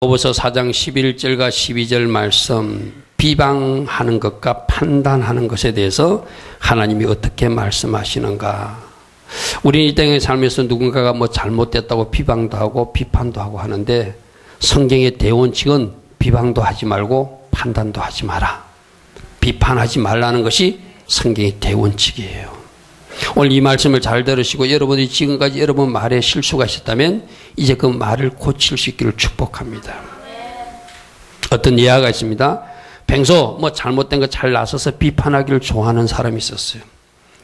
야고보서 4장 11절과 12절 말씀, 비방하는 것과 판단하는 것에 대해서 하나님이 어떻게 말씀하시는가. 우리 이 땅에 살면서 누군가가 뭐 잘못됐다고 비방도 하고 비판도 하고 하는데, 성경의 대원칙은 비방도 하지 말고 판단도 하지 마라. 비판하지 말라는 것이 성경의 대원칙이에요. 오늘 이 말씀을 잘 들으시고 여러분이 지금까지 여러분 말에 실수가 있었다면 이제 그 말을 고칠 수 있기를 축복합니다. 어떤 예화가 있습니다. 평소 뭐 잘못된 거 잘 나서서 비판하기를 좋아하는 사람이 있었어요.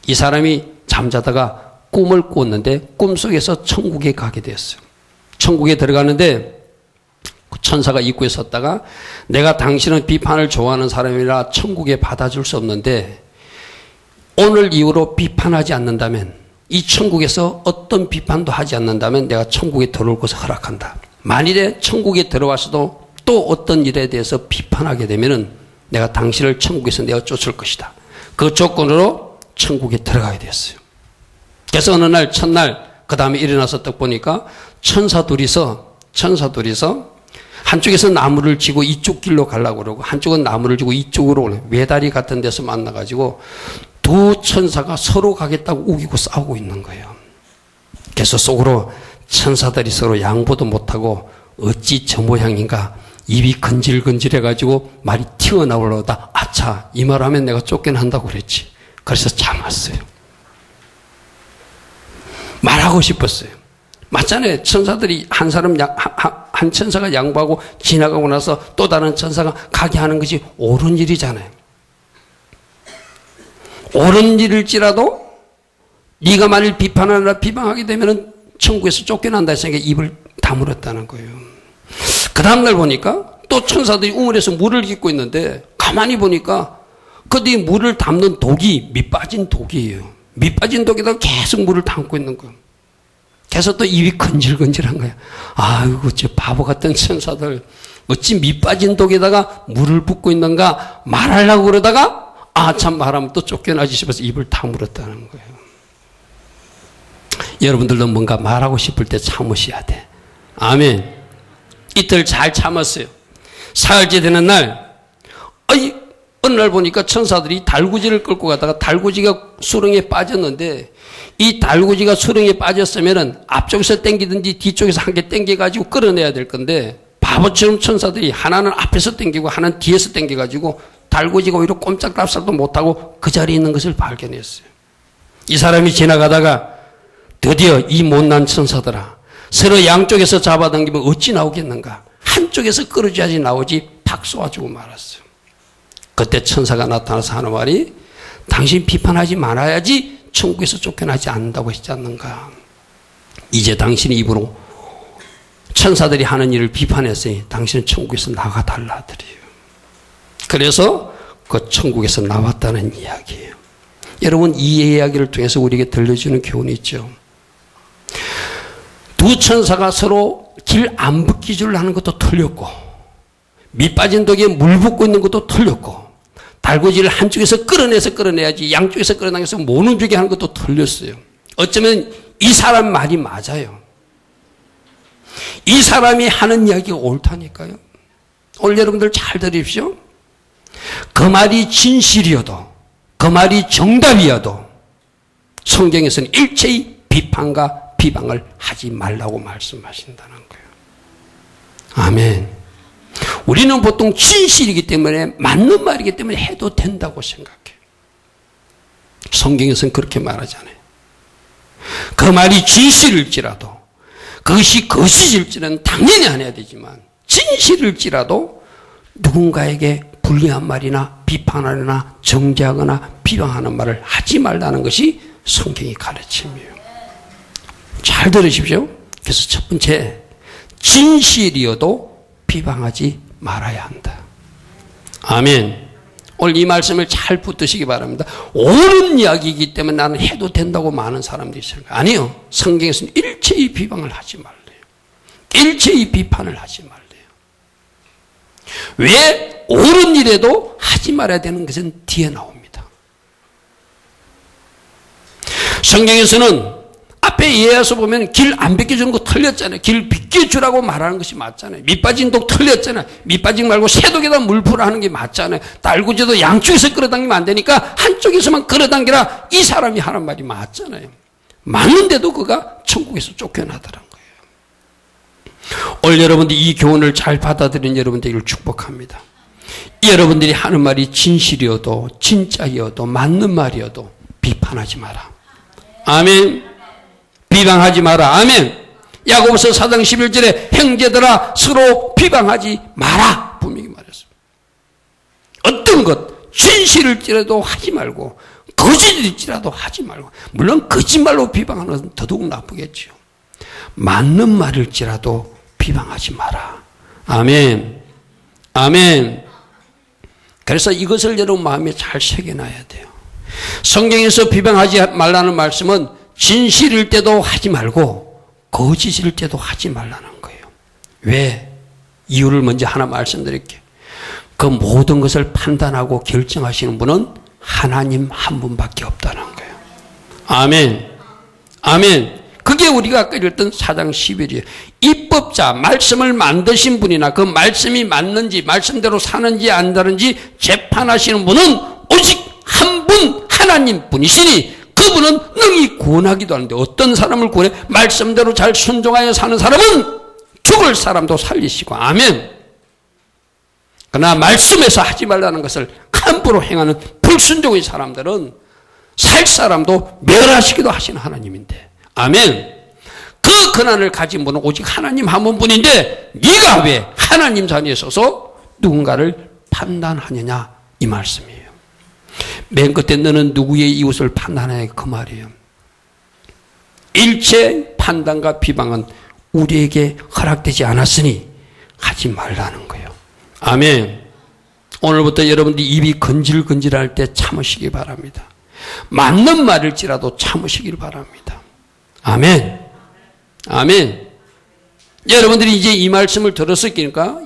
이 사람이 잠자다가 꿈을 꿨는데 꿈속에서 천국에 가게 됐어요. 천국에 들어가는데 천사가 입구에 섰다가, 내가 당신은 비판을 좋아하는 사람이라 천국에 받아줄 수 없는데 오늘 이후로 비판하지 않는다면, 이 천국에서 어떤 비판도 하지 않는다면 내가 천국에 들어올 것을 허락한다. 만일에 천국에 들어와서도 또 어떤 일에 대해서 비판하게 되면은 내가 당신을 천국에서 내가 쫓을 것이다. 그 조건으로 천국에 들어가게 됐어요. 그래서 어느 날 첫날 그 다음에 일어나서 딱 보니까 천사 둘이서 한쪽에서 나무를 지고 이쪽 길로 가려고 그러고, 한쪽은 나무를 지고 이쪽으로 오는 외다리 같은 데서 만나가지고 두 천사가 서로 가겠다고 우기고 싸우고 있는 거예요. 그래서 속으로 천사들이 서로 양보도 못하고 어찌 저 모양인가, 입이 건질건질해가지고 말이 튀어나오려다 아차, 이 말하면 내가 쫓겨난다고 그랬지. 그래서 참았어요. 말하고 싶었어요. 맞잖아요. 천사들이 한 천사가 양보하고 지나가고 나서 또 다른 천사가 가게 하는 것이 옳은 일이잖아요. 옳은 일일지라도 네가 만일 비판하느라 비방하게 되면 천국에서 쫓겨난다 했으니까 입을 다물었다는 거예요. 그 다음날 보니까 또 천사들이 우물에서 물을 깃고 있는데, 가만히 보니까 그 뒤에 물을 담는 독이 밑빠진 독이에요. 밑빠진 독에다가 계속 물을 담고 있는 거예요. 그래서 또 입이 건질건질한 거야. 아이고, 저 바보 같은 천사들, 어찌 밑빠진 독에다가 물을 붓고 있는가 말하려고 그러다가, 참 말하면 또 쫓겨나지 싶어서 입을 다물었다는 거예요. 여러분들도 뭔가 말하고 싶을 때 참으셔야 돼. 아멘. 이틀 잘 참았어요. 사흘째 되는 날, 어느 날 보니까 천사들이 달구지를 끌고 가다가 달구지가 수렁에 빠졌는데, 이 달구지가 수렁에 빠졌으면은 앞쪽에서 당기든지 뒤쪽에서 한 개 당겨가지고 끌어내야 될 건데, 바보처럼 천사들이 하나는 앞에서 당기고 하나는 뒤에서 당겨가지고 달구지가 오히려 꼼짝달싹도 못하고 그 자리에 있는 것을 발견했어요. 이 사람이 지나가다가 드디어 이 못난 천사들아, 서로 양쪽에서 잡아당기면 어찌 나오겠는가, 한쪽에서 끌어줘야지 나오지, 팍 쏘아주고 말았어요. 그때 천사가 나타나서 하는 말이, 당신 비판하지 말아야지 천국에서 쫓겨나지 않는다고 했지 않는가. 이제 당신의 입으로 천사들이 하는 일을 비판했으니 당신은 천국에서 나가달라 하더래요. 그래서 그 천국에서 나왔다는 이야기예요. 여러분, 이 이야기를 통해서 우리에게 들려주는 교훈이 있죠. 두 천사가 서로 길 안 붓기줄 하는 것도 틀렸고, 밑빠진 독에 물 붓고 있는 것도 틀렸고, 달구지를 한쪽에서 끌어내야지 양쪽에서 끌어당겨서 못 움직이게 하는 것도 틀렸어요. 어쩌면 이 사람 말이 맞아요. 이 사람이 하는 이야기가 옳다니까요. 오늘 여러분들 잘 들으십시오. 그 말이 진실이어도, 그 말이 정답이어도 성경에서는 일체의 비판과 비방을 하지 말라고 말씀하신다는 거예요. 아멘. 우리는 보통 진실이기 때문에, 맞는 말이기 때문에 해도 된다고 생각해요. 성경에서는 그렇게 말하잖아요. 그 말이 진실일지라도, 그것이 거짓일지는 당연히 안 해야 되지만, 진실일지라도 누군가에게 불리한 말이나 비판하거나 정죄하거나 비방하는 말을 하지 말라는 것이 성경의 가르침이에요. 잘 들으십시오. 그래서 첫 번째, 진실이어도 비방하지 말아야 한다. 아멘. 오늘 이 말씀을 잘 붙드시기 바랍니다. 옳은 이야기이기 때문에 나는 해도 된다고 많은 사람들이 생각해요. 아니요. 성경에서는 일체의 비방을 하지 말래요. 일체의 비판을 하지 말래요. 왜? 옳은 일에도 하지 말아야 되는 것은 뒤에 나옵니다. 성경에서는 앞에 예에서 보면 길 안 비켜주는 거 틀렸잖아요. 길 비켜주라고 말하는 것이 맞잖아요. 밑빠진 독 틀렸잖아요. 밑빠진 말고 새독에다 물 부으라는 게 맞잖아요. 딸구지도 양쪽에서 끌어당기면 안 되니까 한쪽에서만 끌어당기라, 이 사람이 하는 말이 맞잖아요. 맞는데도 그가 천국에서 쫓겨나더란 거예요. 오늘 여러분들이 이 교훈을 잘 받아들인 여러분들을 축복합니다. 여러분들이 하는 말이 진실이어도 진짜이어도 맞는 말이어도 비판하지 마라. 아멘. 비방하지 마라. 아멘. 야고보서 4장 11절에 형제들아 서로 비방하지 마라 분명히 말했습니다. 어떤 것 진실일지라도 하지 말고 거짓일지라도 하지 말고, 물론 거짓말로 비방하는 것은 더더욱 나쁘겠죠. 맞는 말일지라도 비방하지 마라. 아멘. 아멘. 그래서 이것을 여러분 마음에 잘 새겨놔야 돼요. 성경에서 비방하지 말라는 말씀은 진실일 때도 하지 말고 거짓일 때도 하지 말라는 거예요. 왜? 이유를 먼저 하나 말씀드릴게요. 그 모든 것을 판단하고 결정하시는 분은 하나님 한 분밖에 없다는 거예요. 아멘. 아멘. 그게 우리가 아까 읽었던 4장 11이에요. 입법자, 말씀을 만드신 분이나 그 말씀이 맞는지 말씀대로 사는지 안 다른지 재판하시는 분은 오직 한 분 하나님 분이시니 그분은 능히 구원하기도 하는데, 어떤 사람을 구원해? 말씀대로 잘 순종하여 사는 사람은 죽을 사람도 살리시고. 아멘. 그러나 말씀에서 하지 말라는 것을 함부로 행하는 불순종의 사람들은 살 사람도 멸하시기도 하시는 하나님인데. 아멘. 그 권한을 가진 분은 오직 하나님 한 분뿐인데 네가 왜 하나님 자리에 서서 누군가를 판단하느냐, 이 말씀이에요. 맨 끝에 너는 누구의 이웃을 판단하냐, 그 말이에요. 일체 판단과 비방은 우리에게 허락되지 않았으니 하지 말라는 거예요. 아멘. 오늘부터 여러분들이 입이 건질건질할 때 참으시기 바랍니다. 맞는 말일지라도 참으시길 바랍니다. 아멘. 아멘. 여러분들이 이제 이 말씀을 들었으니까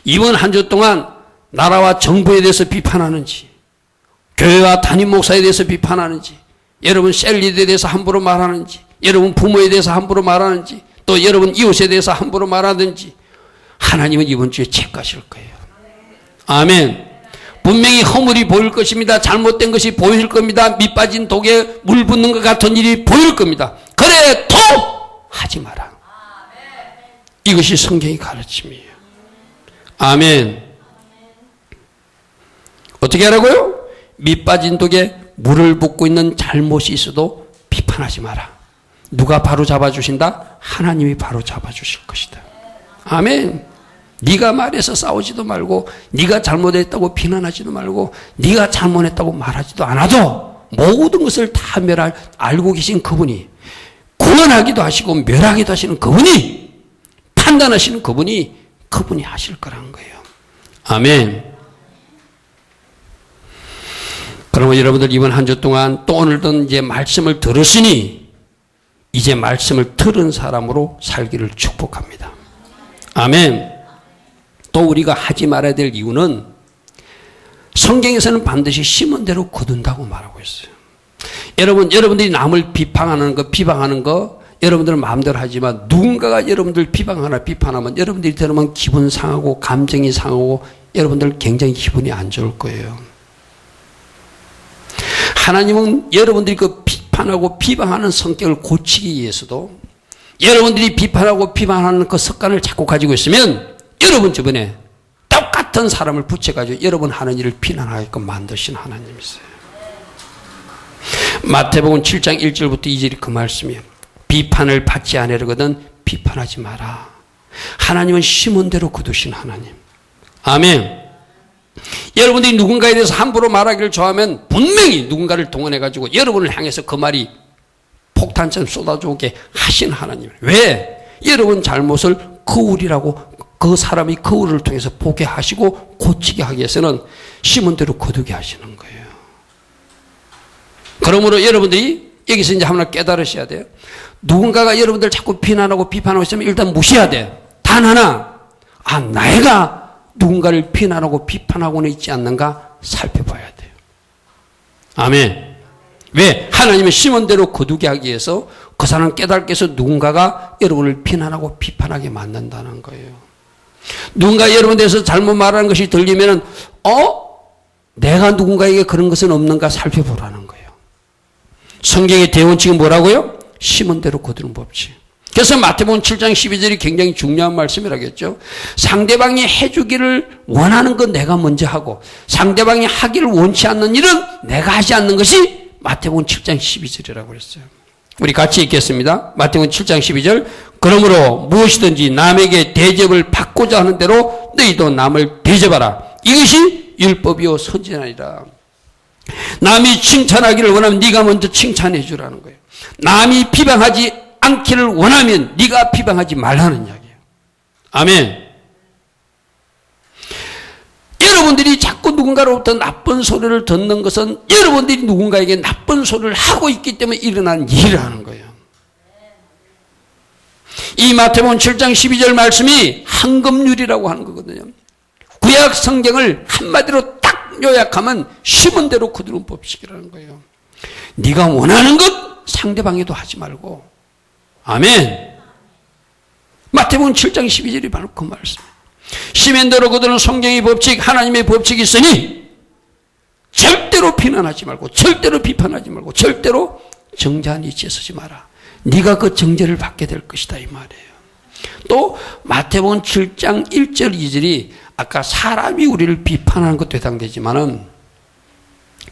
이번 한 주 동안 나라와 정부에 대해서 비판하는지, 교회와 담임 목사에 대해서 비판하는지, 여러분 셀리드에 대해서 함부로 말하는지, 여러분 부모에 대해서 함부로 말하는지, 또 여러분 이웃에 대해서 함부로 말하든지, 하나님은 이번 주에 체크하실 거예요. 아멘. 분명히 허물이 보일 것입니다. 잘못된 것이 보일 겁니다. 밑빠진 독에 물 붓는 것 같은 일이 보일 겁니다. 그래도 하지 마라. 이것이 성경의 가르침이에요. 아멘. 어떻게 하라고요? 밑빠진 독에 물을 붓고 있는 잘못이 있어도 비판하지 마라. 누가 바로 잡아주신다? 하나님이 바로 잡아주실 것이다. 아멘. 네가 말해서 싸우지도 말고, 네가 잘못했다고 비난하지도 말고, 네가 잘못했다고 말하지도 않아도 모든 것을 다 알고 계신 그분이, 구원하기도 하시고 멸하기도 하시는 그분이, 판단하시는 그분이 하실 거라는 거예요. 아멘. 그러면 여러분들 이번 한 주 동안 또 오늘도 이제 말씀을 들으시니 이제 말씀을 들은 사람으로 살기를 축복합니다. 아멘. 또 우리가 하지 말아야 될 이유는 성경에서는 반드시 심은 대로 거둔다고 말하고 있어요. 여러분들이 남을 비방하는 거 여러분들은 마음대로 하지만 누군가가 여러분들 비판하면 여러분들이 들으면 기분 상하고 감정이 상하고 여러분들 굉장히 기분이 안 좋을 거예요. 하나님은 여러분들이 그 비판하고 비방하는 성격을 고치기 위해서도 여러분들이 비판하고 비방하는 그 습관을 자꾸 가지고 있으면 여러분 주변에 똑같은 사람을 붙여가지고 여러분 하는 일을 비난하게끔 만드신 하나님이세요. 마태복음 7장 1절부터 2절이 그 말씀이에요. 비판을 받지 않으려거든 비판하지 마라. 하나님은 심은 대로 거두신 하나님. 아멘. 여러분들이 누군가에 대해서 함부로 말하기를 좋아하면 분명히 누군가를 동원해가지고 여러분을 향해서 그 말이 폭탄처럼 쏟아져 오게 하신 하나님. 왜? 여러분 잘못을 거울이라고 그 사람이 거울을 통해서 보게 하시고 고치게 하기 위해서는 심은 대로 거두게 하시는 거예요. 그러므로 여러분들이 여기서 이제 하나 깨달으셔야 돼요. 누군가가 여러분들 자꾸 비난하고 비판하고 있으면 일단 무시해야 돼. 단 하나, 내가 누군가를 비난하고 비판하고는 있지 않는가 살펴봐야 돼요. 아멘. 왜? 하나님의 심은 대로 거두게 하기 위해서 그 사람 깨닫게 해서 누군가가 여러분을 비난하고 비판하게 만든다는 거예요. 누군가 여러분에 대해서 잘못 말하는 것이 들리면은 내가 누군가에게 그런 것은 없는가 살펴보라는 거예요. 성경의 대원칙은 뭐라고요? 심은 대로 거두는 법칙. 그래서 마태복음 7장 12절이 굉장히 중요한 말씀이라겠죠. 상대방이 해주기를 원하는 건 내가 먼저 하고 상대방이 하기를 원치 않는 일은 내가 하지 않는 것이 마태복음 7장 12절이라고 그랬어요. 우리 같이 읽겠습니다. 마태복음 7장 12절. 그러므로 무엇이든지 남에게 대접을 받고자 하는 대로 너희도 남을 대접하라. 이것이 율법이요 선지자니라. 남이 칭찬하기를 원하면 네가 먼저 칭찬해 주라는 거예요. 남이 비방하지 않기를 원하면 네가 비방하지 말라는 이야기예요. 아멘. 여러분들이 자꾸 누군가로부터 나쁜 소리를 듣는 것은 여러분들이 누군가에게 나쁜 소리를 하고 있기 때문에 일어난 일이라는 거예요. 이 마태복음 7장 12절 말씀이 황금률이라고 하는 거거든요. 구약 성경을 한마디로 딱 요약하면 심은 대로 거두는 법칙이라는 거예요. 네가 원하는 것 상대방에도 하지 말고. 아멘. 마태복음 7장 12절이 바로 그 말씀이에요. 심은 대로 거두는 성경의 법칙, 하나님의 법칙이 있으니 절대로 비난하지 말고 절대로 비판하지 말고 절대로 정죄한 이치에 서지 마라. 네가 그 정죄를 받게 될 것이다 이 말이에요. 또 마태복음 7장 1절 2절이 아까 사람이 우리를 비판하는 것도 해당되지만은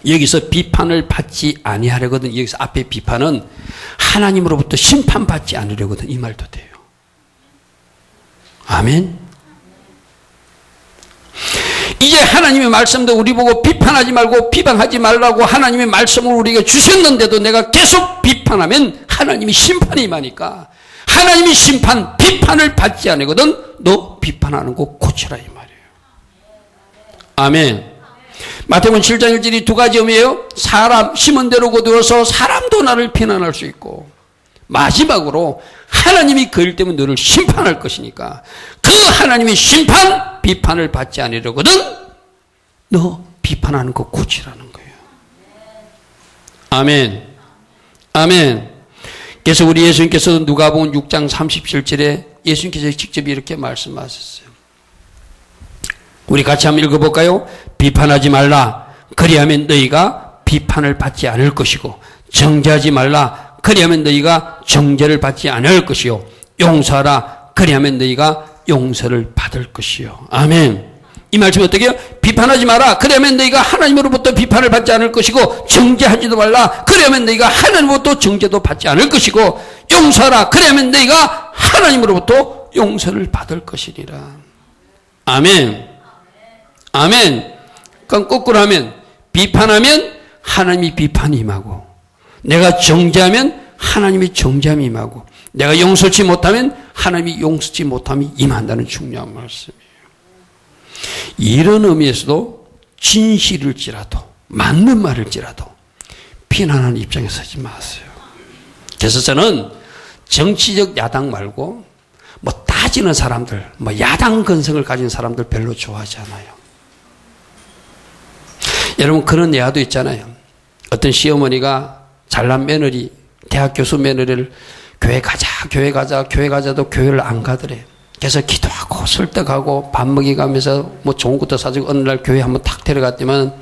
여기서 비판을 받지 아니하려거든. 여기서 앞에 비판은 하나님으로부터 심판받지 않으려거든. 이 말도 돼요. 아멘. 이제 하나님의 말씀도 우리 보고 비판하지 말고 비방하지 말라고 하나님의 말씀을 우리에게 주셨는데도 내가 계속 비판하면 하나님이 심판이 임하니까 하나님이 심판, 비판을 받지 않으거든. 너 비판하는 거 고치라 이 말이에요. 아멘. 마태복음 7장 1절이 두 가지 의미예요. 사람 심은 대로 거두어서 사람도 나를 비난할 수 있고 마지막으로 하나님이 그 일 때문에 너를 심판할 것이니까 그 하나님의 심판, 비판을 받지 않으려거든 너 비판하는 거 고치라는 거예요. 아멘. 아멘. 그래서 우리 예수님께서 누가복음 6장 37절에 예수님께서 직접 이렇게 말씀하셨어요. 우리 같이 한번 읽어볼까요? 비판하지 말라. 그리하면 너희가 비판을 받지 않을 것이고 정죄하지 말라. 그리하면 너희가 정죄를 받지 않을 것이요. 용서하라. 그리하면 너희가 용서를 받을 것이요. 아멘. 이 말씀이 어떻게 해요? 비판하지 마라. 그러면 너희가 하나님으로부터 비판을 받지 않을 것이고 정죄하지도 말라. 그러면 너희가 하나님으로부터 정죄도 받지 않을 것이고 용서하라. 그러면 너희가 하나님으로부터 용서를 받을 것이니라. 아멘. 아멘. 그럼 거꾸로 하면 비판하면 하나님이 비판이 임하고 내가 정죄하면 하나님이 정죄함이 임하고 내가 용서치 못하면 하나님이 용서치 못함이 임한다는 중요한 말씀이에요. 이런 의미에서도 진실일지라도 맞는 말일지라도 비난하는 입장에 서지 마세요. 그래서 저는 정치적 야당 말고 뭐 따지는 사람들, 뭐 야당 근성을 가진 사람들 별로 좋아하지 않아요. 여러분 그런 예화도 있잖아요. 어떤 시어머니가 잘난 며느리, 대학 교수 며느리를 교회 가자도 교회를 안 가더래. 그래서 기도하고 설득하고 밥 먹이가면서 뭐 좋은 것도 사주고 어느 날 교회 한번 탁 데려갔더만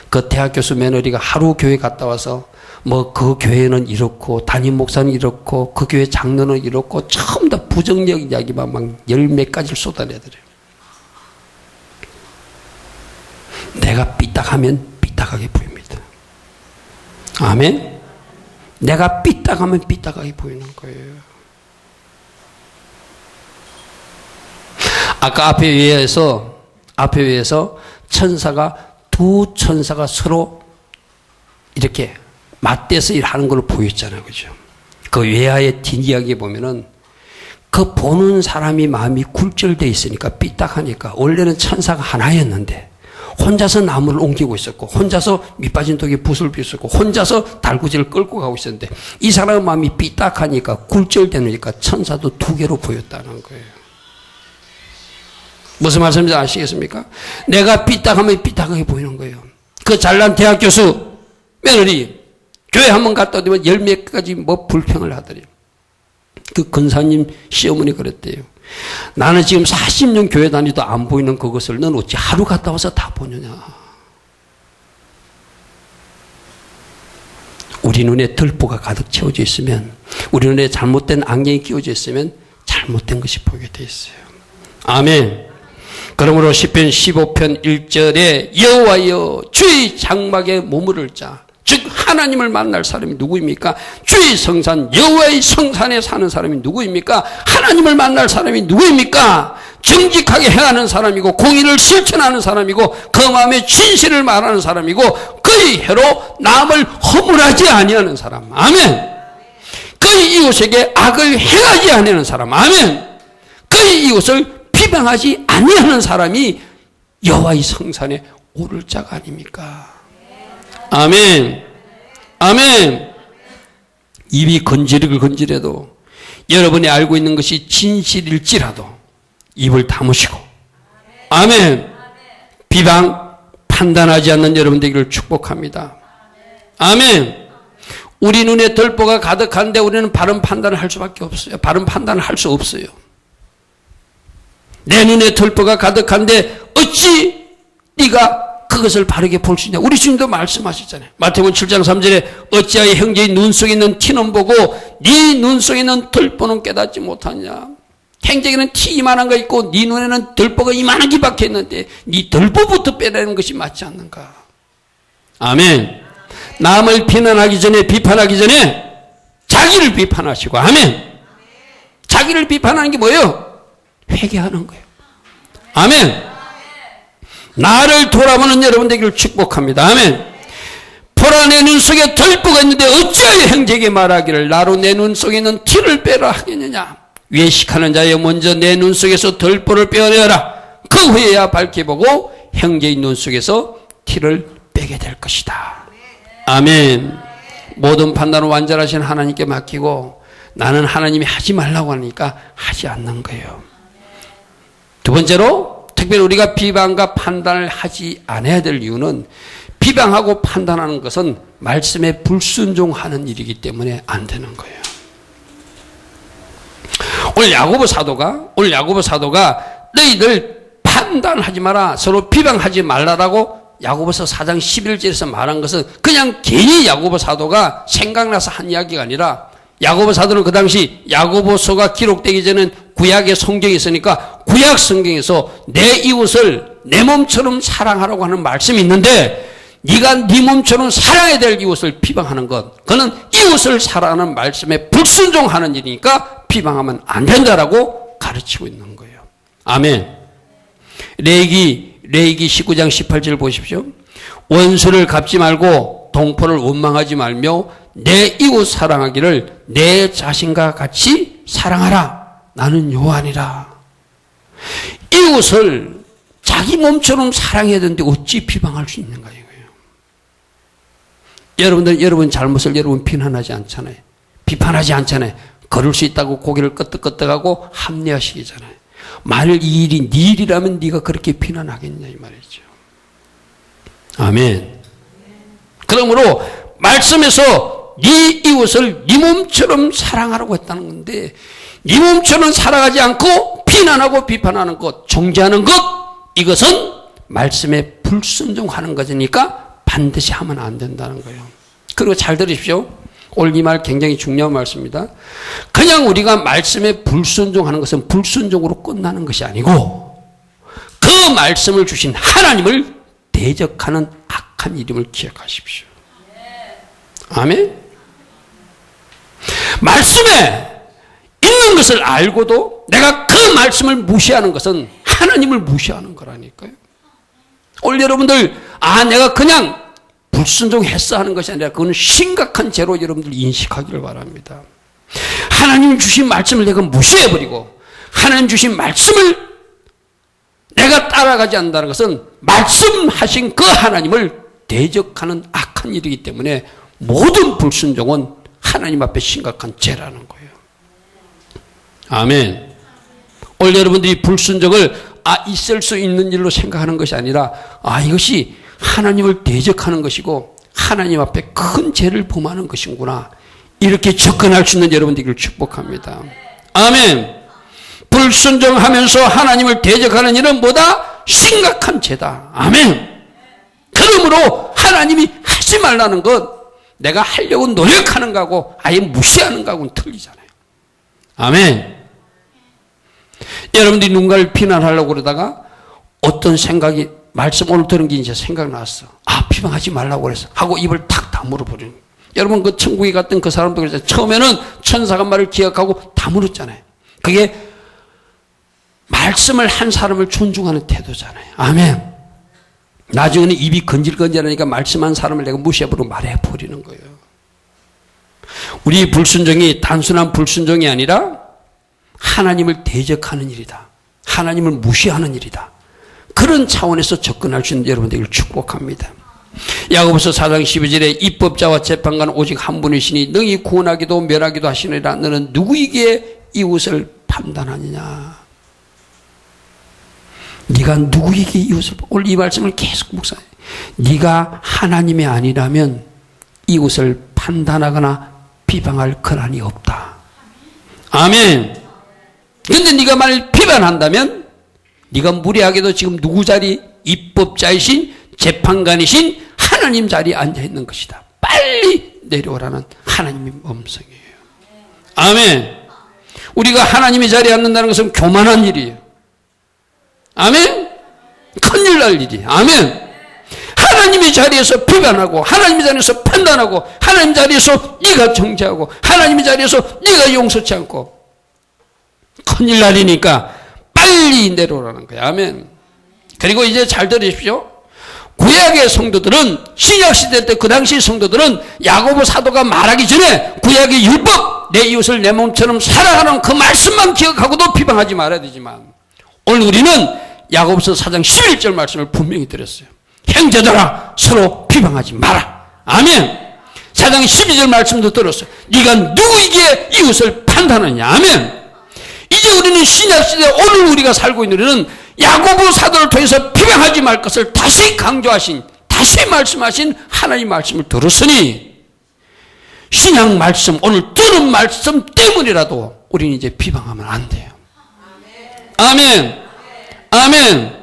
그 대학 교수 며느리가 하루 교회 갔다 와서 뭐 그 교회는 이렇고 담임 목사는 이렇고 그 교회 장로는 이렇고 처음 다 부정적 이야기만 막 열 몇 가지를 쏟아내더래요. 내가 삐딱하면 삐딱하게 보입니다. 아멘? 내가 삐딱하면 삐딱하게 보이는 거예요. 아까 앞에 위에서 두 천사가 서로 이렇게 맞대서 일하는 걸 보였잖아요. 그죠? 그 외화의 뒷이야기에 보면은 그 보는 사람이 마음이 굴절되어 있으니까 삐딱하니까 원래는 천사가 하나였는데 혼자서 나무를 옮기고 있었고 혼자서 밑빠진 독에 붓을 비웠었고 혼자서 달구지를 끌고 가고 있었는데 이 사람의 마음이 삐딱하니까 굴절되니까 천사도 두 개로 보였다는 거예요. 무슨 말씀인지 아시겠습니까? 내가 삐딱하면 삐딱하게 보이는 거예요. 그 잘난 대학 교수 며느리 교회 한번 갔다 오면 10몇 가지 뭐 불평을 하더래요. 그 근사님 시어머니 그랬대요. 나는 지금 40년 교회 다니도 안 보이는 그것을 넌 어찌 하루 갔다 와서 다 보느냐. 우리 눈에 들보가 가득 채워져 있으면, 우리 눈에 잘못된 안경이 끼워져 있으면 잘못된 것이 보게 돼 있어요. 아멘. 그러므로 시편 15편 1절에 여호와여 주의 장막에 머무를 자, 즉 하나님을 만날 사람이 누구입니까? 주의 성산 여호와의 성산에 사는 사람이 누구입니까? 하나님을 만날 사람이 누구입니까? 정직하게 행하는 사람이고 공의를 실천하는 사람이고 그 마음에 진실을 말하는 사람이고 그의 혀로 남을 허물하지 아니하는 사람. 아멘. 그의 이웃에게 악을 행하지 아니하는 사람. 아멘. 그의 이웃을 비방하지 아니하는 사람이 여호와의 성산에 오를 자가 아닙니까? 아멘. 아멘. 입이 건지르건지라도 여러분이 알고 있는 것이 진실일지라도 입을 다무시고, 아멘. 비방, 판단하지 않는 여러분 되기를 축복합니다. 아멘. 우리 눈에 들보가 가득한데 우리는 바른 판단을 할 수밖에 없어요. 바른 판단을 할 수 없어요. 내 눈에 들보가 가득한데 어찌 네가 그것을 바르게 볼 수 있냐. 우리 주님도 말씀하셨잖아요. 마태복음 7장 3절에 어찌하여 형제의 눈 속에 있는 티는 보고 네 눈 속에 있는 들보는 깨닫지 못하냐. 형제에게는 티 이만한 거 있고 네 눈에는 들보가 이만한 게 박혀 있는데 네 들보부터 빼내는 것이 맞지 않는가. 아멘. 남을 비난하기 전에, 비판하기 전에 자기를 비판하시고, 아멘. 자기를 비판하는 게 뭐예요? 회개하는 거예요. 아멘. 나를 돌아보는 여러분 되기를 축복합니다. 아멘. 보라 내 눈 속에 들보가 있는데 어찌하여 형제에게 말하기를 나로 내 눈 속에 있는 티를 빼라 하겠느냐. 외식하는 자여 먼저 내 눈 속에서 들보를 빼어내라. 그 후에야 밝게 보고 형제의 눈 속에서 티를 빼게 될 것이다. 아멘. 모든 판단을 완전하신 하나님께 맡기고 나는 하나님이 하지 말라고 하니까 하지 않는 거예요. 두 번째로 특별히 우리가 비방과 판단을 하지 않아야 될 이유는 비방하고 판단하는 것은 말씀에 불순종하는 일이기 때문에 안 되는 거예요. 오늘 야고보 사도가 너희들 판단하지 마라, 서로 비방하지 말라라고 야고보서 4장 11절에서 말한 것은 그냥 괜히 야고보 사도가 생각나서 한 이야기가 아니라 야고보 사도는 그 당시 야고보서가 기록되기 전엔 구약의 성경이 있으니까 구약 성경에서 내 이웃을 내 몸처럼 사랑하라고 하는 말씀이 있는데 네가 네 몸처럼 사랑해야 될 이웃을 비방하는 것, 그는 이웃을 사랑하는 말씀에 불순종하는 일이니까 비방하면 안 된다라고 가르치고 있는 거예요. 아멘. 레위기 19장 18절 보십시오. 원수를 갚지 말고 동포를 원망하지 말며 내 이웃 사랑하기를 내 자신과 같이 사랑하라. 나는 여호와니라. 이웃을 자기 몸처럼 사랑해야 되는데 어찌 비방할 수 있는가 이거예요. 여러분 잘못을 여러분 비난하지 않잖아요. 비판하지 않잖아요. 걸을 수 있다고 고개를 끄덕끄덕하고 합리화시키잖아요. 만일 이 일이 네 일이라면 네가 그렇게 비난하겠냐 이 말이죠. 아멘. 그러므로 말씀에서 네 이웃을 네 몸처럼 사랑하라고 했다는 건데 네 몸처럼 살아가지 않고 비난하고 비판하는 것, 정죄하는 것, 이것은 말씀에 불순종하는 것이니까 반드시 하면 안 된다는 거예요. 그리고 잘 들으십시오. 오늘 이 말 굉장히 중요한 말씀입니다. 그냥 우리가 말씀에 불순종하는 것은 불순종으로 끝나는 것이 아니고 그 말씀을 주신 하나님을 대적하는 악한 이름을 기억하십시오. 아멘. 말씀에 있는 것을 알고도 내가 그 말씀을 무시하는 것은 하나님을 무시하는 거라니까요. 오늘 여러분들 내가 그냥 불순종했어 하는 것이 아니라 그건 심각한 죄로 여러분들 인식하기를 바랍니다. 하나님 주신 말씀을 내가 무시해버리고 하나님 주신 말씀을 내가 따라가지 않는다는 것은 말씀하신 그 하나님을 대적하는 악한 일이기 때문에 모든 불순종은 하나님 앞에 심각한 죄라는 거예요. 아멘. 오늘 여러분들이 불순종을 있을 수 있는 일로 생각하는 것이 아니라 이것이 하나님을 대적하는 것이고 하나님 앞에 큰 죄를 범하는 것이구나. 이렇게 접근할 수 있는 여러분들을 축복합니다. 아멘. 불순종하면서 하나님을 대적하는 일은 뭐다? 심각한 죄다. 아멘. 그러므로 하나님이 하지 말라는 것, 내가 하려고 노력하는 거하고 아예 무시하는 거하고는 틀리잖아요. 아멘. 여러분들이 누군가를 비난하려고 그러다가 어떤 생각이, 말씀 오늘 들은 게 이제 생각났어. 아, 비방하지 말라고 그래서 하고 입을 탁 다물어 버리는 거예요. 여러분 그 천국에 갔던 그 사람도 그랬잖아요. 처음에는 천사가 말을 기억하고 다물었잖아요. 그게 말씀을 한 사람을 존중하는 태도잖아요. 아멘. 나중에는 입이 건질건질하니까 말씀한 사람을 내가 무시해버리고 말해버리는 거예요. 우리 불순종이 단순한 불순종이 아니라 하나님을 대적하는 일이다. 하나님을 무시하는 일이다. 그런 차원에서 접근할 수 있는 여러분들을 축복합니다. 야고보서 4장 12절에 입법자와 재판관 오직 한 분이시니 너희 구원하기도 멸하기도 하시느니라. 너는 누구에게 이웃을 판단하느냐. 네가 누구에게 이웃을, 오늘 이 말씀을 계속 묵상해. 네가 하나님이 아니라면 이웃을 판단하거나 비방할 권한이 없다. 아멘. 근데 네가 만일 비판한다면 네가 무례하게도 지금 누구 자리? 입법자이신 재판관이신 하나님 자리에 앉아있는 것이다. 빨리 내려오라는 하나님의 음성이에요. 아멘. 우리가 하나님의 자리에 앉는다는 것은 교만한 일이에요. 아멘. 큰일 날 일이. 아멘. 하나님의 자리에서 비판하고 하나님의 자리에서 판단하고 하나님의 자리에서 네가 정죄하고 하나님의 자리에서 네가 용서치 않고 큰일 날이니까 빨리 내려오라는 거야. 아멘. 그리고 이제 잘 들으십시오. 구약의 성도들은, 신약시대 때 그 당시 성도들은 야고보 사도가 말하기 전에 구약의 율법, 내 이웃을 내 몸처럼 사랑하는 그 말씀만 기억하고도 비방하지 말아야 되지만, 오늘 우리는 야고보서 4장 11절 말씀을 분명히 드렸어요. 형제들아 서로 비방하지 마라. 아멘. 4장 12절 말씀도 들었어요. 네가 누구에게 이웃을 판단하느냐. 아멘. 이제 우리는 신약시대 오늘 우리가 살고 있는 우리는 야고보 사도를 통해서 비방하지 말 것을 다시 강조하신, 다시 말씀하신 하나님 말씀을 들었으니 신약 말씀, 오늘 들은 말씀 때문이라도 우리는 이제 비방하면 안 돼요. 아멘. 아멘.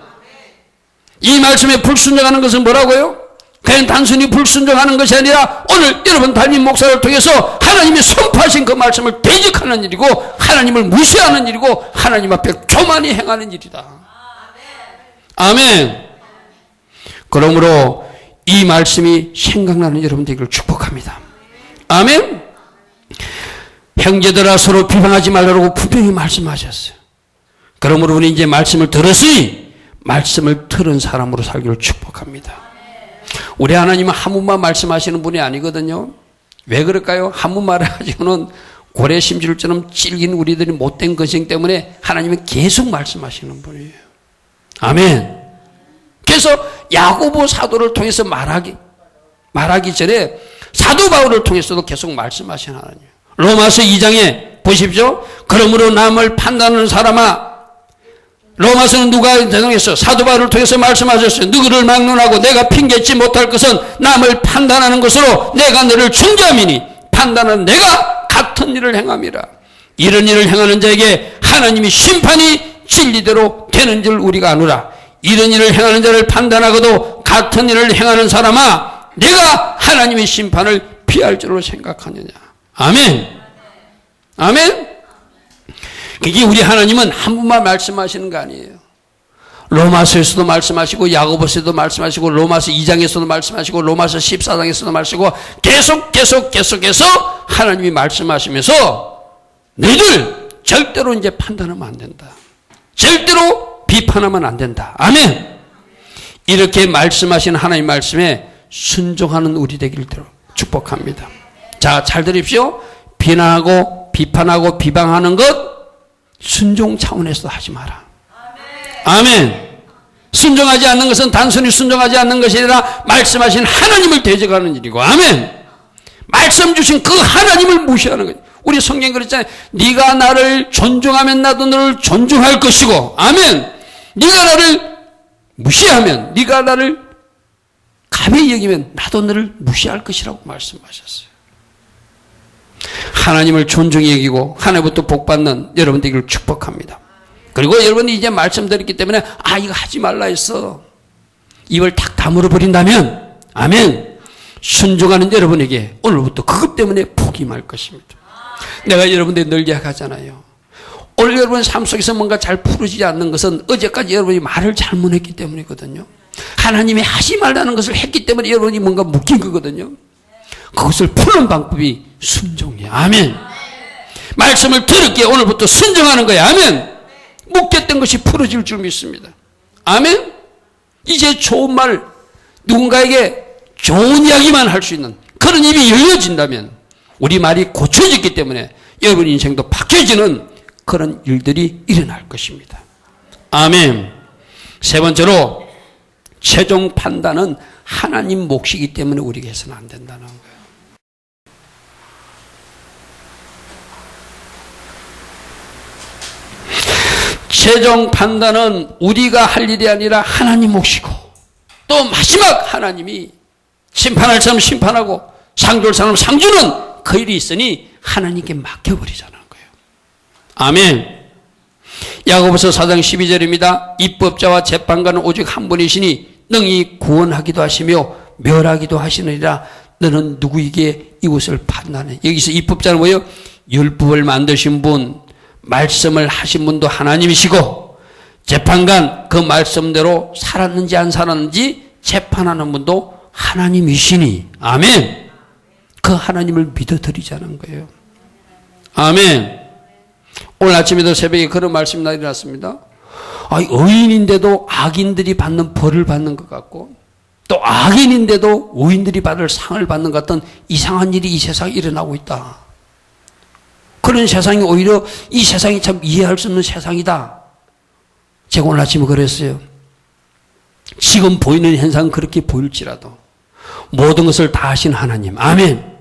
이 말씀에 불순종하는 것은 뭐라고요? 그냥 단순히 불순종하는 것이 아니라 오늘 여러분 담임 목사를 통해서 하나님이 선포하신 그 말씀을 대적하는 일이고 하나님을 무시하는 일이고 하나님 앞에 교만히 행하는 일이다. 아멘. 그러므로 이 말씀이 생각나는 여러분 되기를 축복합니다. 아멘. 형제들아 서로 비방하지 말라고 분명히 말씀하셨어요. 그러므로 우리 이제 말씀을 들었으니 말씀을 들은 사람으로 살기를 축복합니다. 우리 하나님은 한 분만 말씀하시는 분이 아니거든요. 왜 그럴까요? 한 분말을 가지고는 고래 심지를처럼 찔긴 우리들이 못된 근성 때문에 하나님은 계속 말씀하시는 분이에요. 아멘. 그래서 야고보 사도를 통해서 말하기 전에 사도 바울을 통해서도 계속 말씀하시는 하나님. 로마서 2장에 보십시오. 그러므로 남을 판단하는 사람아, 로마서는 누가 대동했어? 사도 바울을 통해서 말씀하셨어요. 누구를 막론하고 내가 핑계치 못할 것은 남을 판단하는 것으로 내가 너를 중재함이니 판단하는 내가 같은 일을 행함이라. 이런 일을 행하는 자에게 하나님이 심판이 진리대로 되는 줄 우리가 아노라. 이런 일을 행하는 자를 판단하고도 같은 일을 행하는 사람아, 내가 하나님의 심판을 피할 줄로 생각하느냐. 아멘. 아멘. 그게 우리 하나님은 한 분만 말씀하시는 거 아니에요. 로마서에서도 말씀하시고 야고보서에서도 말씀하시고 로마서 2장에서도 말씀하시고 로마서 14장에서도 말씀하시고 계속해서 하나님이 말씀하시면서 너희들 절대로 이제 판단하면 안 된다. 절대로 비판하면 안 된다. 아멘. 이렇게 말씀하신 하나님 말씀에 순종하는 우리 되기를 축복합니다. 자, 잘 들으십시오. 비난하고 비판하고 비방하는 것 순종 차원에서 하지 마라. 아멘. 순종하지 않는 것은 단순히 순종하지 않는 것이 아니라 말씀하신 하나님을 대적하는 일이고, 아멘. 말씀 주신 그 하나님을 무시하는 거예요. 우리 성경 그랬잖아요. 네가 나를 존중하면 나도 너를 존중할 것이고, 아멘. 네가 나를 무시하면, 네가 나를 가벼이 여기면 나도 너를 무시할 것이라고 말씀하셨어요. 하나님을 존중히 여기고 하나님부터 복받는 여러분들을 축복합니다. 그리고 여러분이 이제 말씀드렸기 때문에 이거 하지 말라 했어. 입을 탁 다물어 버린다면 아멘. 순종하는 여러분에게 오늘부터 그것 때문에 복이 말 것입니다. 내가 여러분들 늘 이야기하잖아요. 오늘 여러분 삶 속에서 뭔가 잘 풀어지지 않는 것은 어제까지 여러분이 말을 잘못했기 때문이거든요. 하나님이 하지 말라는 것을 했기 때문에 여러분이 뭔가 묶인 거거든요. 그것을 푸는 방법이 순종이에요. 아멘. 말씀을 들을게 오늘부터 순종하는 거예요. 아멘. 묶였던 것이 풀어질 줄 믿습니다. 아멘. 이제 좋은 말, 누군가에게 좋은 이야기만 할 수 있는 그런 입이 열려진다면 우리 말이 고쳐졌기 때문에 여러분 인생도 바뀌어지는 그런 일들이 일어날 것입니다. 아멘. 세 번째로 최종 판단은 하나님 몫이기 때문에 우리에게 해서는 안 된다는 거예요. 최종 판단은 우리가 할 일이 아니라 하나님 몫이고 또 마지막 하나님이 심판할 사람 심판하고 상 줄 사람 상 주는 그 일이 있으니 하나님께 맡겨버리자는 거예요. 아멘. 야고보서 4장 12절입니다. 입법자와 재판관은 오직 한 분이시니 능히 구원하기도 하시며 멸하기도 하시느니라. 너는 누구에게 이것을 판단해? 여기서 입법자는 뭐예요? 율법을 만드신 분, 말씀을 하신 분도 하나님이시고 재판관, 그 말씀대로 살았는지 안 살았는지 재판하는 분도 하나님이시니 아멘. 그 하나님을 믿어드리자는 거예요. 아멘. 오늘 아침에도 새벽에 그런 말씀이 일어났습니다. 의인인데도 악인들이 받는 벌을 받는 것 같고 또 악인인데도 의인들이 받을 상을 받는 것 같은 이상한 일이 이 세상에 일어나고 있다. 그런 세상이 오히려 이 세상이 참 이해할 수 없는 세상이다. 제가 오늘 아침에 그랬어요. 지금 보이는 현상은 그렇게 보일지라도 모든 것을 다 하신 하나님. 아멘.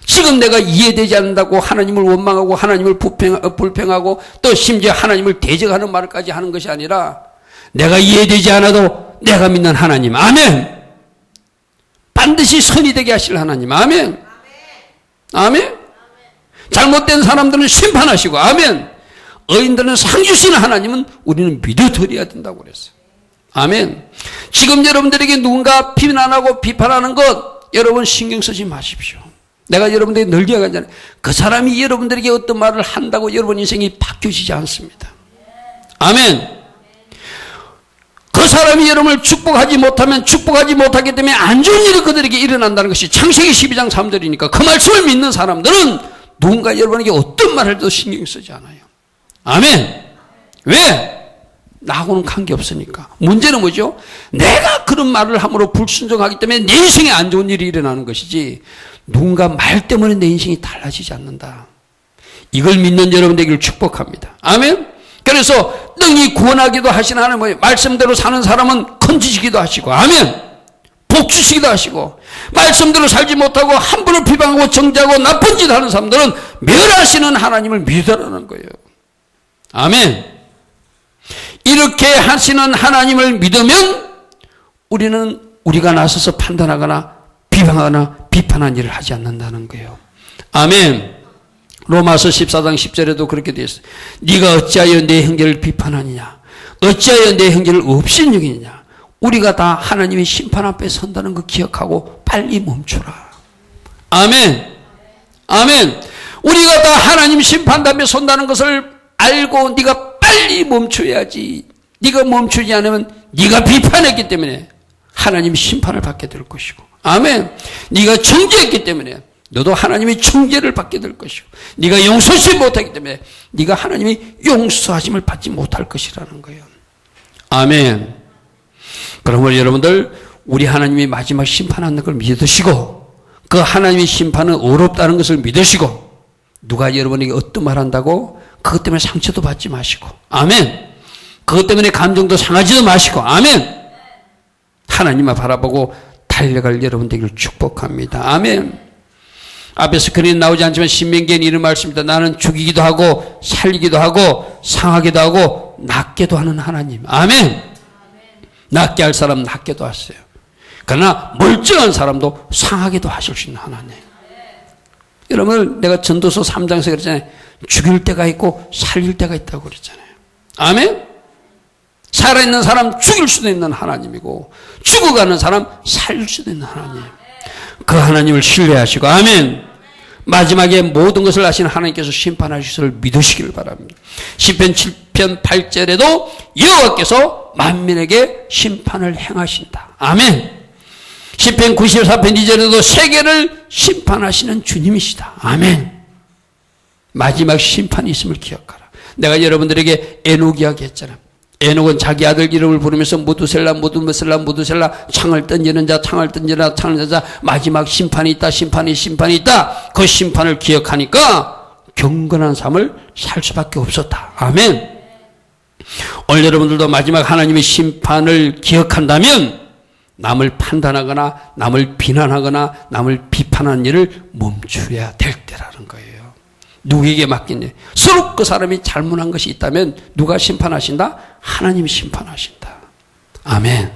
지금 내가 이해되지 않는다고 하나님을 원망하고 하나님을 불평하고 또 심지어 하나님을 대적하는 말까지 하는 것이 아니라 내가 이해되지 않아도 내가 믿는 하나님. 아멘. 반드시 선이 되게 하실 하나님. 아멘. 아멘. 잘못된 사람들은 심판하시고 아멘. 의인들은 상 주시는 하나님은 우리는 믿어드려야 된다고 그랬어요. 아멘. 지금 여러분들에게 누군가 비난하고 비판하는 것 여러분 신경 쓰지 마십시오. 내가 여러분들에게 늘 이야기하잖아요. 그 사람이 여러분들에게 어떤 말을 한다고 여러분 인생이 바뀌어지지 않습니다. 아멘. 그 사람이 여러분을 축복하지 못하면 축복하지 못하기 때문에 안 좋은 일이 그들에게 일어난다는 것이 창세기 12장 3절이니까 그 말씀을 믿는 사람들은 누군가 여러분에게 어떤 말을 해도 신경 쓰지 않아요. 아멘. 왜? 나하고는 관계없으니까. 문제는 뭐죠? 내가 그런 말을 함으로 불순종하기 때문에 내 인생에 안 좋은 일이 일어나는 것이지 누군가 말 때문에 내 인생이 달라지지 않는다. 이걸 믿는 여러분 되기를 축복합니다. 아멘. 그래서 능히 구원하기도 하시는 하나님, 말씀대로 사는 사람은 건지시기도 하시고 아멘. 복 주시기도 하시고 말씀대로 살지 못하고 함부로 비방하고 정죄하고 나쁜 짓 하는 사람들은 멸하시는 하나님을 믿으라는 거예요. 아멘. 이렇게 하시는 하나님을 믿으면 우리는 우리가 나서서 판단하거나 비방하거나 비판한 일을 하지 않는다는 거예요. 아멘. 로마서 14장 10절에도 그렇게 되어 있어요. 네가 어찌하여 내 형제를 비판하느냐? 어찌하여 내 형제를 업신여기느냐? 우리가 다 하나님의 심판 앞에 선다는 거 기억하고 빨리 멈춰라. 아멘. 아멘. 우리가 다 하나님 심판 앞에 선다는 것을 알고 네가 빨리 멈춰야지. 네가 멈추지 않으면 네가 비판했기 때문에 하나님이 심판을 받게 될 것이고 아멘. 네가 정죄했기 때문에 너도 하나님의 정죄를 받게 될 것이고 네가 용서하지 못하기 때문에 네가 하나님의 용서하심을 받지 못할 것이라는 거예요. 아멘. 그러므로 여러분들 우리 하나님이 마지막 심판하는 걸 믿으시고 그 하나님의 심판은 어렵다는 것을 믿으시고 누가 여러분에게 어떤 말 한다고 그것 때문에 상처도 받지 마시고 아멘. 그것 때문에 감정도 상하지도 마시고 아멘. 하나님만 바라보고 달려갈 여러분 되기를 축복합니다. 아멘. 앞에서 그리 나오지 않지만 신명기에는 이런 말씀입니다. 나는 죽이기도 하고 살리기도 하고 상하기도 하고 낫게도 하는 하나님. 아멘. 낫게 할 사람 낫게도 하세요. 그러나 멀쩡한 사람도 상하게도 하실 수 있는 하나님. 여러분, 내가 전도서 3장에서 그랬잖아요. 죽일 때가 있고 살릴 때가 있다고 그랬잖아요. 아멘? 살아있는 사람 죽일 수도 있는 하나님이고 죽어가는 사람 살릴 수도 있는 하나님. 그 하나님을 신뢰하시고, 아멘. 마지막에 모든 것을 아시는 하나님께서 심판하실 것을 믿으시길 바랍니다. 시편 7편 8절에도 여호와께서 만민에게 심판을 행하신다. 아멘. 시편 94편 2절에도 세계를 심판하시는 주님이시다. 아멘. 마지막 심판이 있음을 기억하라. 내가 여러분들에게 에녹 이야기 했잖아요. 에녹은 자기 아들 이름을 부르면서 무두셀라 창을 던지는 자, 창을 던지는 자, 마지막 심판이 있다, 심판이 있다. 그 심판을 기억하니까 경건한 삶을 살 수밖에 없었다. 아멘. 오늘 여러분들도 마지막 하나님의 심판을 기억한다면 남을 판단하거나 남을 비난하거나 남을 비판하는 일을 멈추어야 될 때라는 거예요. 누구에게 맡기냐? 서로 그 사람이 잘못한 것이 있다면 누가 심판하신다? 하나님이 심판하신다. 아멘.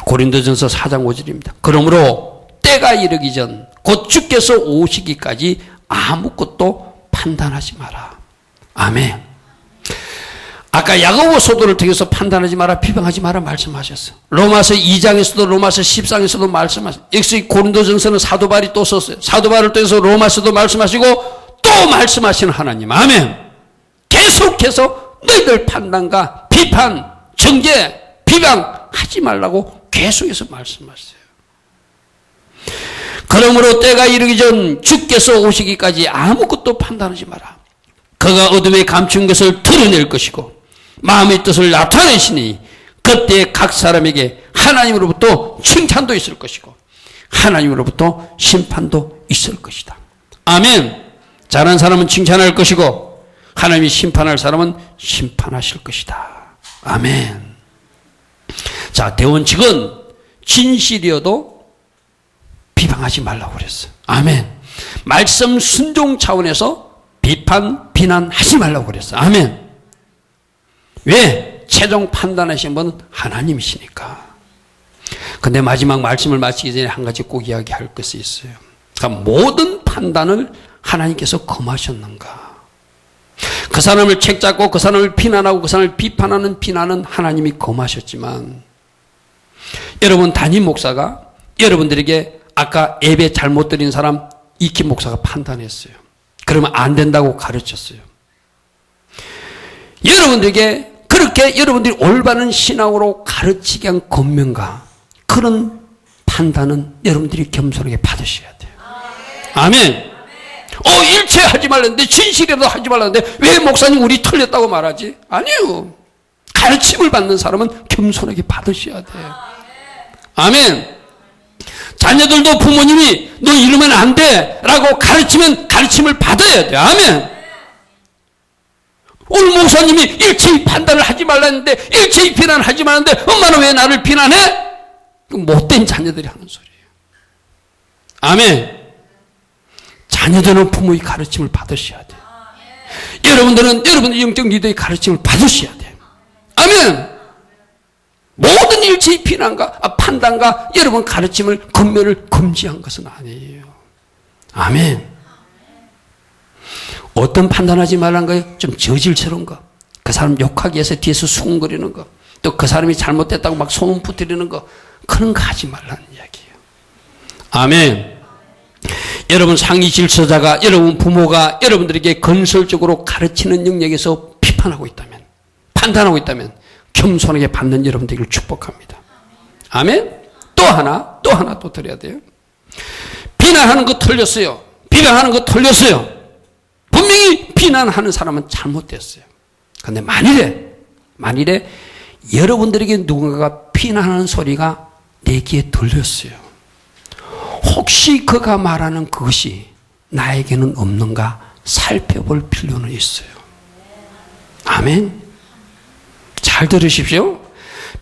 고린도전서 4장 5절입니다. 그러므로 때가 이르기 전 곧 주께서 오시기까지 아무것도 판단하지 마라. 아멘. 아까 야고보 소도를 통해서 판단하지 마라, 비방하지 마라 말씀하셨어요. 로마서 2장에서도 로마서 10장에서도 말씀하셨어요. 역시 고린도전서는 사도 바울이 또 썼어요. 사도 바울을 통해서 로마서도 말씀하시고 또 말씀하시는 하나님. 아멘. 계속해서 너희들 판단과 비판, 정죄, 비방하지 말라고 계속해서 말씀하세요. 그러므로 때가 이르기 전 주께서 오시기까지 아무것도 판단하지 마라. 그가 어둠에 감춘 것을 드러낼 것이고 마음의 뜻을 나타내시니 그때 각 사람에게 하나님으로부터 칭찬도 있을 것이고 하나님으로부터 심판도 있을 것이다. 아멘. 잘한 사람은 칭찬할 것이고 하나님이 심판할 사람은 심판하실 것이다. 아멘. 자, 대원칙은 진실이어도 비방하지 말라고 그랬어요. 아멘. 말씀 순종 차원에서 비판, 비난하지 말라고 그랬어요. 아멘. 왜? 최종 판단하신 분은 하나님이시니까. 근데 마지막 말씀을 마치기 전에 한 가지 꼭 이야기할 것이 있어요. 그러니까 모든 판단을 하나님께서 금하셨는가? 그 사람을 책잡고 그 사람을 비난하고 그 사람을 비판하는 비난은 하나님이 금하셨지만 여러분 담임 목사가 여러분들에게 아까 예배 잘못 드린 사람 이킴 목사가 판단했어요. 그러면 안 된다고 가르쳤어요. 여러분들에게 그렇게 여러분들이 올바른 신앙으로 가르치게 한 권면과 그런 판단은 여러분들이 겸손하게 받으셔야 돼요. 아멘. 일체하지 말랐는데 진실이라도 하지 말랐는데 왜 목사님 우리 틀렸다고 말하지? 아니요. 가르침을 받는 사람은 겸손하게 받으셔야 돼요. 아멘. 자녀들도 부모님이 너 이러면 안 돼 라고 가르치면 가르침을 받아야 돼. 아멘. 오늘 목사님이 일체의 판단을 하지 말라는데 일체의 비난을 하지 말라는데 엄마는 왜 나를 비난해? 못된 자녀들이 하는 소리예요. 아멘. 자녀들은 부모의 가르침을 받으셔야 돼요. 여러분들은 여러분의 영적 리더의 가르침을 받으셔야 돼요. 아멘. 모든 일체의 비난과 판단과 여러분 가르침을 권면을 금지한 것은 아니에요. 아멘. 어떤 판단하지 말란 거예요? 좀 저질스러운 거. 그 사람 욕하기 위해서 뒤에서 수군거리는 거. 또 그 사람이 잘못됐다고 막 소문 퍼뜨리는 거. 그런 거 하지 말라는 이야기예요. 아멘. 여러분 상위 질서자가 여러분 부모가 여러분들에게 건설적으로 가르치는 영역에서 비판하고 있다면 판단하고 있다면 겸손하게 받는 여러분들을 축복합니다. 아멘. 또 하나 또 드려야 돼요. 비난하는 거 틀렸어요. 비방하는 거 틀렸어요. 분명히 비난하는 사람은 잘못됐어요. 그런데 만일에 여러분들에게 누군가가 비난하는 소리가 내 귀에 들렸어요. 혹시 그가 말하는 그것이 나에게는 없는가 살펴볼 필요는 있어요. 아멘. 잘 들으십시오.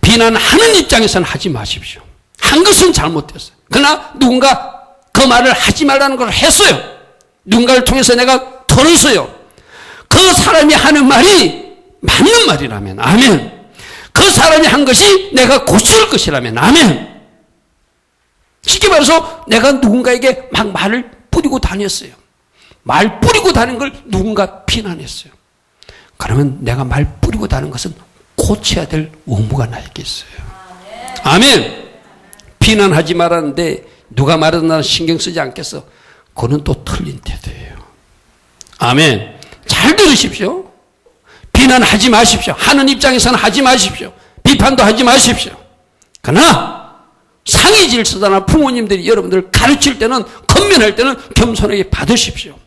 비난하는 입장에서는 하지 마십시오. 한 것은 잘못됐어요. 그러나 누군가 그 말을 하지 말라는 걸 했어요. 누군가를 통해서 내가 들었어요. 그 사람이 하는 말이 맞는 말이라면 아멘. 그 사람이 한 것이 내가 고칠 것이라면 아멘. 쉽게 말해서 내가 누군가에게 막 말을 뿌리고 다녔어요. 말 뿌리고 다닌 걸 누군가 비난했어요. 그러면 내가 말 뿌리고 다닌 것은 고쳐야 될 의무가 나에게 있어요. 아멘. 비난하지 말았는데 누가 말하든 나는 신경 쓰지 않겠어. 그건 또 틀린 태도예요. 아멘. 잘 들으십시오. 비난하지 마십시오. 하는 입장에서는 하지 마십시오. 비판도 하지 마십시오. 그러나 상위 질서자나 부모님들이 여러분들을 가르칠 때는, 건면할 때는 겸손하게 받으십시오.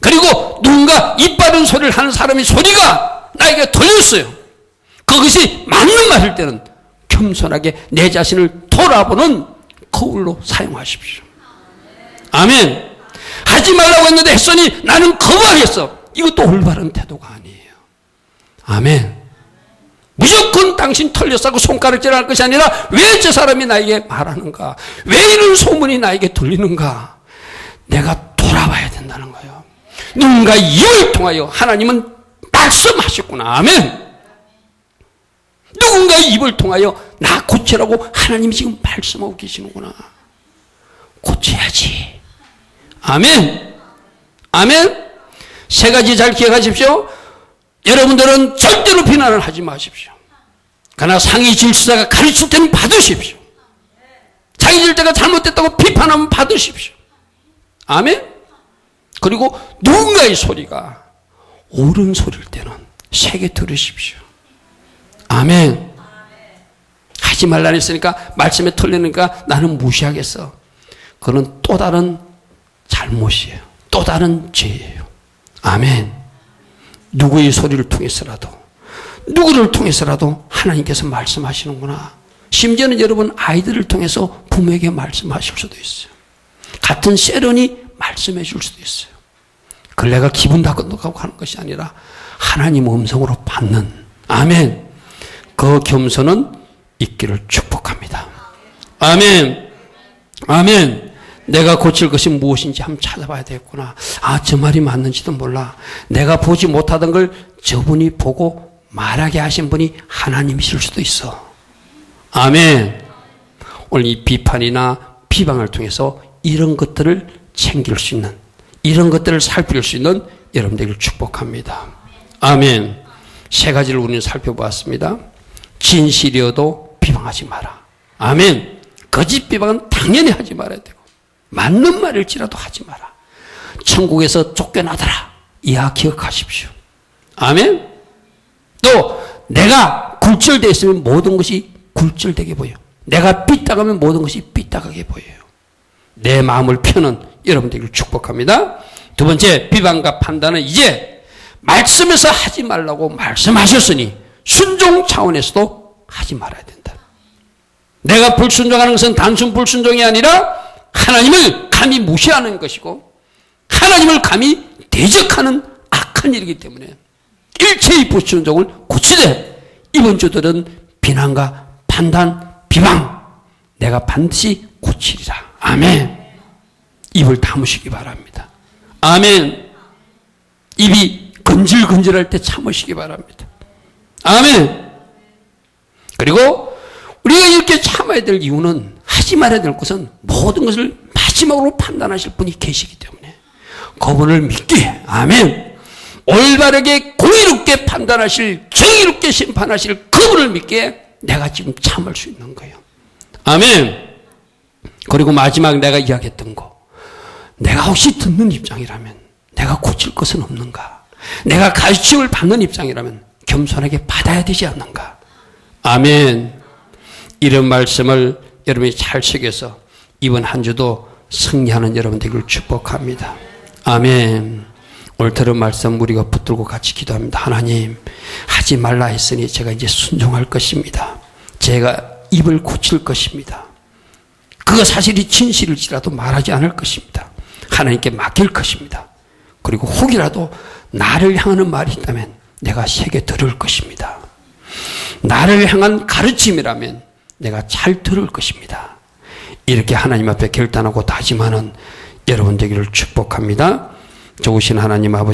그리고 누군가 입 바른 소리를 하는 사람의 소리가 나에게 들렸어요. 그것이 맞는 말일 때는 겸손하게 내 자신을 돌아보는 거울로 사용하십시오. 아멘. 하지 말라고 했는데 했으니 나는 거부하겠어. 이것도 올바른 태도가 아니에요. 아멘. 무조건 당신 털렸다고 손가락질 할 것이 아니라 왜 저 사람이 나에게 말하는가? 왜 이런 소문이 나에게 들리는가? 내가 돌아봐야 된다는 거예요. 누군가 입을 통하여 하나님은 말씀하셨구나. 아멘. 누군가 입을 통하여 나 고치라고 하나님이 지금 말씀하고 계시는구나. 고쳐야지. 아멘. 아멘. 세 가지 잘 기억하십시오. 여러분들은 절대로 비난을 하지 마십시오. 그러나 상위 질서자가 가르칠 때는 받으십시오. 상위 질서자가 잘못됐다고 비판하면 받으십시오. 아멘. 그리고 누군가의 소리가 옳은 소리일 때는 세게 들으십시오. 아멘. 하지 말라 했으니까 말씀에 틀리니까 나는 무시하겠어. 그건 또 다른 잘못이에요. 또 다른 죄예요. 아멘. 누구의 소리를 통해서라도, 누구를 통해서라도 하나님께서 말씀하시는구나. 심지어는 여러분 아이들을 통해서 부모에게 말씀하실 수도 있어요. 같은 세련이 말씀해 줄 수도 있어요. 그걸 내가 기분 나쁘다고 하는 것이 아니라 하나님 음성으로 받는, 아멘, 그 겸손은 있기를 축복합니다. 아멘. 아멘. 내가 고칠 것이 무엇인지 한번 찾아봐야 되겠구나. 아, 저 말이 맞는지도 몰라. 내가 보지 못하던 걸 저분이 보고 말하게 하신 분이 하나님이실 수도 있어. 아멘. 오늘 이 비판이나 비방을 통해서 이런 것들을 챙길 수 있는, 이런 것들을 살필 수 있는 여러분들을 축복합니다. 아멘. 세 가지를 우리는 살펴보았습니다. 진실이어도 비방하지 마라. 아멘. 거짓 비방은 당연히 하지 말아야 되고, 맞는 말일지라도 하지 마라. 천국에서 쫓겨나더라. 이하 기억하십시오. 아멘. 또 내가 굴절되어 있으면 모든 것이 굴절되게 보여. 내가 삐딱하면 모든 것이 삐딱하게 보여요. 내 마음을 펴는 여러분들을 축복합니다. 두 번째, 비방과 판단은 이제 말씀에서 하지 말라고 말씀하셨으니 순종 차원에서도 하지 말아야 된다. 내가 불순종하는 것은 단순 불순종이 아니라 하나님을 감히 무시하는 것이고 하나님을 감히 대적하는 악한 일이기 때문에 일체의 불순종을 고치되 이번 주들은 비난과 판단, 비방 내가 반드시 고치리라. 아멘. 입을 다무시기 바랍니다. 아멘. 입이 건질건질할 때 참으시기 바랍니다. 아멘. 그리고 우리가 이렇게 참아야 될 이유는, 하지 말아야 될 것은 모든 것을 마지막으로 판단하실 분이 계시기 때문에 그분을 믿기에, 아멘, 올바르게 공의롭게 판단하실, 정의롭게 심판하실 그분을 믿기에 내가 지금 참을 수 있는 거예요. 아멘. 그리고 마지막 내가 이야기했던 거, 내가 혹시 듣는 입장이라면 내가 고칠 것은 없는가? 내가 가르침을 받는 입장이라면 겸손하게 받아야 되지 않는가? 아멘. 이런 말씀을 여러분이 잘 새겨서 이번 한 주도 승리하는 여러분 되기를 축복합니다. 아멘. 오늘 들은 말씀 우리가 붙들고 같이 기도합니다. 하나님, 하지 말라 했으니 제가 이제 순종할 것입니다. 제가 입을 고칠 것입니다. 그거 사실이 진실일지라도 말하지 않을 것입니다. 하나님께 맡길 것입니다. 그리고 혹이라도 나를 향하는 말이 있다면 내가 새겨 들을 것입니다. 나를 향한 가르침이라면 내가 잘 들을 것입니다. 이렇게 하나님 앞에 결단하고 다짐하는 여러분 되기를 축복합니다. 좋으신 하나님 아버지,